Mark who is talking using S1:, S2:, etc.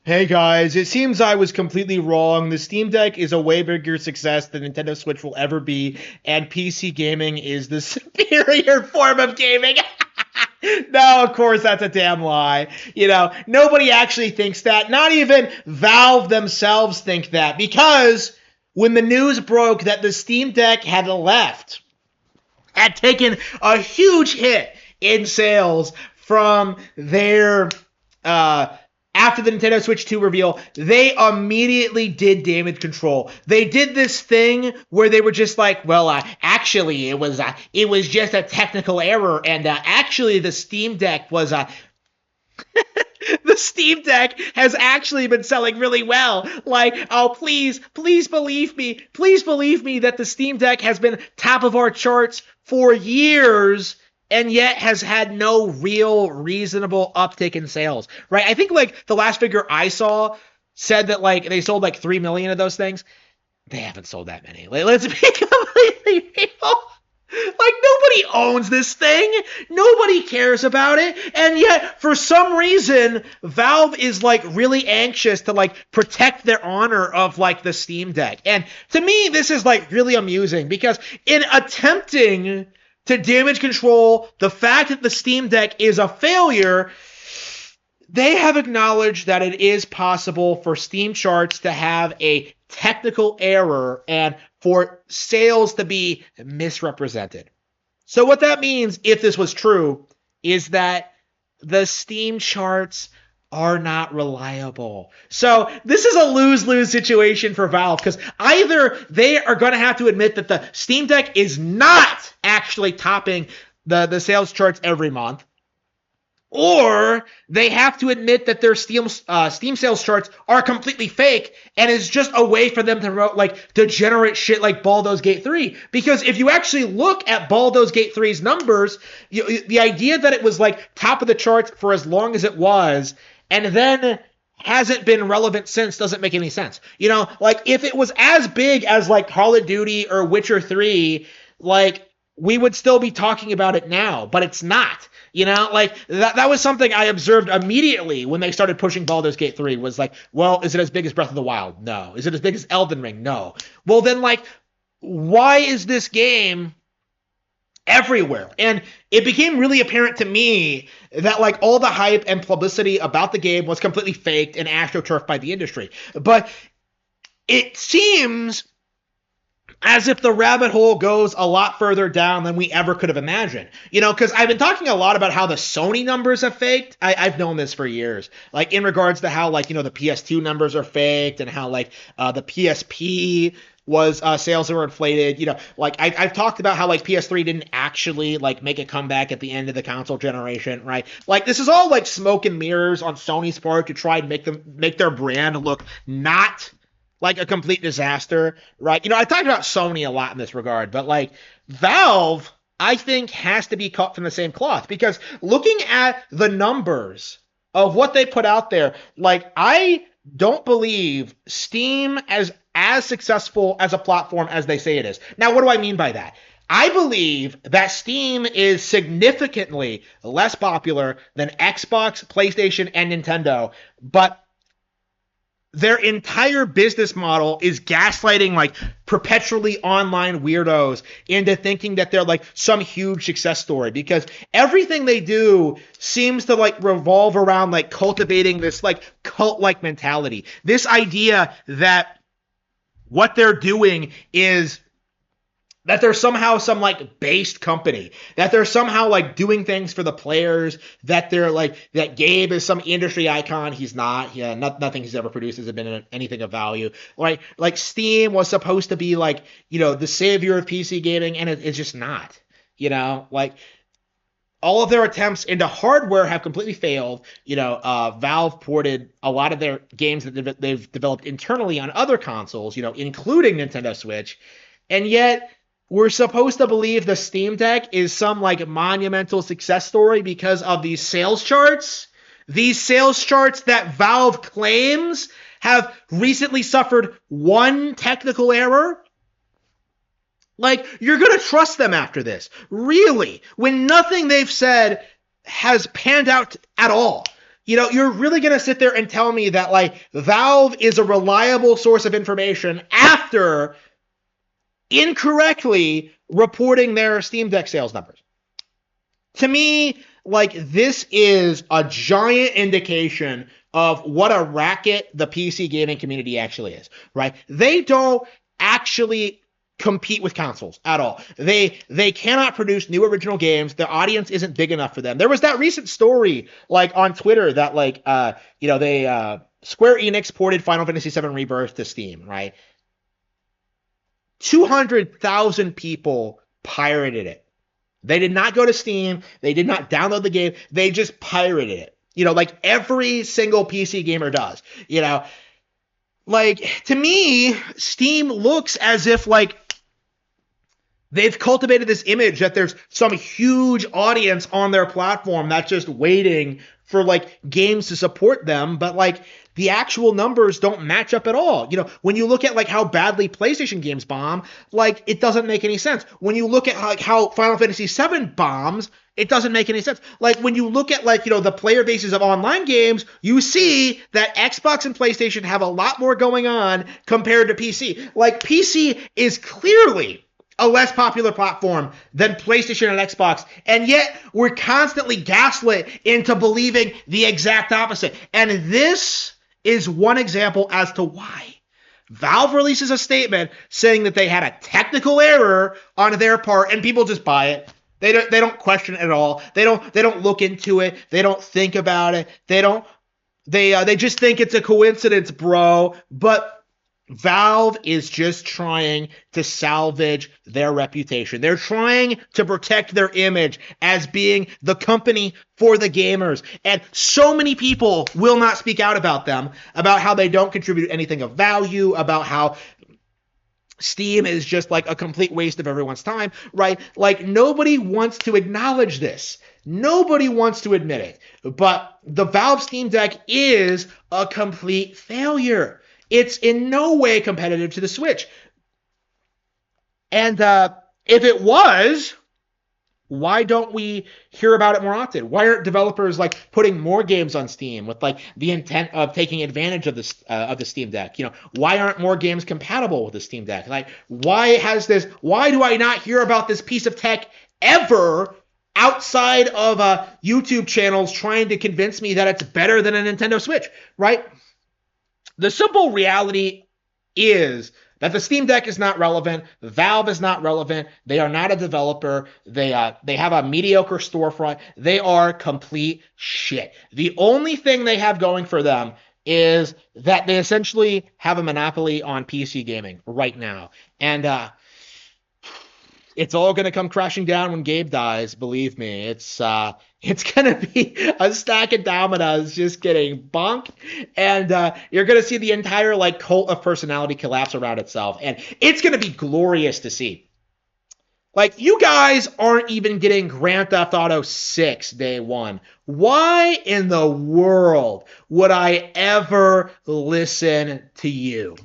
S1: Hey guys, it seems I was completely wrong. The Steam Deck is a way bigger success than Nintendo Switch will ever be, and PC gaming is the superior form of gaming. No, of course, that's a damn lie. Nobody actually thinks that. Not even Valve themselves think that, because when the news broke that the Steam Deck had taken a huge hit in sales from their after the Nintendo Switch 2 reveal, they immediately did damage control. They did this thing where they were just like, well, actually, it was just a technical error, and actually, the Steam Deck was the Steam Deck has actually been selling really well. Like, oh, please believe me. Please believe me that the Steam Deck has been top of our charts for years and yet has had no real reasonable uptick in sales, right? I think, like, the last figure I saw said that, like, they sold, like, 3 million of those things. They haven't sold that many. Let's be completely real. Like, nobody owns this thing. Nobody cares about it. And yet, for some reason, Valve is, like, really anxious to, like, protect their honor of, like, the Steam Deck. And to me, this is, like, really amusing, because in attempting to damage control the fact that the Steam Deck is a failure, they have acknowledged that it is possible for Steam charts to have a technical error and for sales to be misrepresented. So what that means, if this was true, is that the Steam charts are not reliable. So this is a lose-lose situation for Valve, because either they are going to have to admit that the Steam Deck is not actually topping the sales charts every month, or they have to admit that their Steam sales charts are completely fake and is just a way for them to, like, degenerate shit like Baldur's Gate 3. Because if you actually look at Baldur's Gate 3's numbers, the idea that it was, like, top of the charts for as long as it was and then hasn't been relevant since doesn't make any sense. Like, if it was as big as, like, Call of Duty or Witcher 3, like, we would still be talking about it now, but it's not. Like, that was something I observed immediately when they started pushing Baldur's Gate 3, was like, well, is it as big as Breath of the Wild? No. Is it as big as Elden Ring? No. Well, then, like, why is this game everywhere? And it became really apparent to me that, like, all the hype and publicity about the game was completely faked and astroturfed by the industry. But it seems as if the rabbit hole goes a lot further down than we ever could have imagined. Because I've been talking a lot about how the Sony numbers have faked. I've known this for years. Like, in regards to how, like, the PS2 numbers are faked, and how, like, the PSP was sales were inflated. Like, I've talked about how, like, PS3 didn't actually, like, make a comeback at the end of the console generation, right? Like, this is all, like, smoke and mirrors on Sony's part to try and make their brand look not like a complete disaster, right? I talked about Sony a lot in this regard, but, like, Valve, I think, has to be cut from the same cloth, because looking at the numbers of what they put out there, like, I don't believe Steam as successful as a platform as they say it is. Now, what do I mean by that? I believe that Steam is significantly less popular than Xbox, PlayStation, and Nintendo, but their entire business model is gaslighting, like, perpetually online weirdos into thinking that they're, like, some huge success story, because everything they do seems to, like, revolve around, like, cultivating this, like, cult-like mentality. This idea that what they're doing is that they're somehow some, like, based company, that they're somehow, like, doing things for the players, that they're, like, that Gabe is some industry icon. He's not. Yeah, nothing he's ever produced has been anything of value. Right? Like, Steam was supposed to be, like, the savior of PC gaming, and it's just not. Like, all of their attempts into hardware have completely failed. Valve ported a lot of their games that they've developed internally on other consoles, including Nintendo Switch, and yet we're supposed to believe the Steam Deck is some, like, monumental success story because of these sales charts. These sales charts that Valve claims have recently suffered one technical error. Like, you're going to trust them after this? Really? When nothing they've said has panned out at all. You're really going to sit there and tell me that, like, Valve is a reliable source of information after incorrectly reporting their Steam Deck sales numbers. To me, like, this is a giant indication of what a racket the PC gaming community actually is, right? They don't actually compete with consoles at all. They cannot produce new original games. Their audience isn't big enough for them. There was that recent story, like, on Twitter that, like, Square Enix ported Final Fantasy VII Rebirth to Steam, right? 200,000 people pirated it. They did not go to Steam. They did not download the game. They just pirated it. Like every single PC gamer does. Like, to me, Steam looks as if, like, they've cultivated this image that there's some huge audience on their platform that's just waiting for, like, games to support them. But, like, the actual numbers don't match up at all. When you look at, like, how badly PlayStation games bomb, like, it doesn't make any sense. When you look at, like, how Final Fantasy VII bombs, it doesn't make any sense. Like, when you look at, like, the player bases of online games, you see that Xbox and PlayStation have a lot more going on compared to PC. Like, PC is clearly a less popular platform than PlayStation and Xbox, and yet we're constantly gaslit into believing the exact opposite. And this is one example as to why. Valve releases a statement saying that they had a technical error on their part, and people just buy it. They don't question it at all. They don't look into it. They don't think about it. They just think it's a coincidence, bro. But Valve is just trying to salvage their reputation. They're trying to protect their image as being the company for the gamers. And so many people will not speak out about them, about how they don't contribute anything of value, about how Steam is just like a complete waste of everyone's time, right? Like, nobody wants to acknowledge this. Nobody wants to admit it. But the Valve Steam Deck is a complete failure. It's in no way competitive to the Switch. And if it was, why don't we hear about it more often? Why aren't developers, like, putting more games on Steam with, like, the intent of taking advantage of the Steam Deck? Why aren't more games compatible with the Steam Deck? Like, why do I not hear about this piece of tech ever outside of YouTube channels trying to convince me that it's better than a Nintendo Switch, right? The simple reality is that the Steam Deck is not relevant. Valve is not relevant. They are not a developer. They have a mediocre storefront. They are complete shit. The only thing they have going for them is that they essentially have a monopoly on PC gaming right now. And it's all going to come crashing down when Gabe dies, believe me. It's going to be a stack of dominoes just getting bonked, and you're going to see the entire, like, cult of personality collapse around itself, and it's going to be glorious to see. Like, you guys aren't even getting Grand Theft Auto 6 day one. Why in the world would I ever listen to you?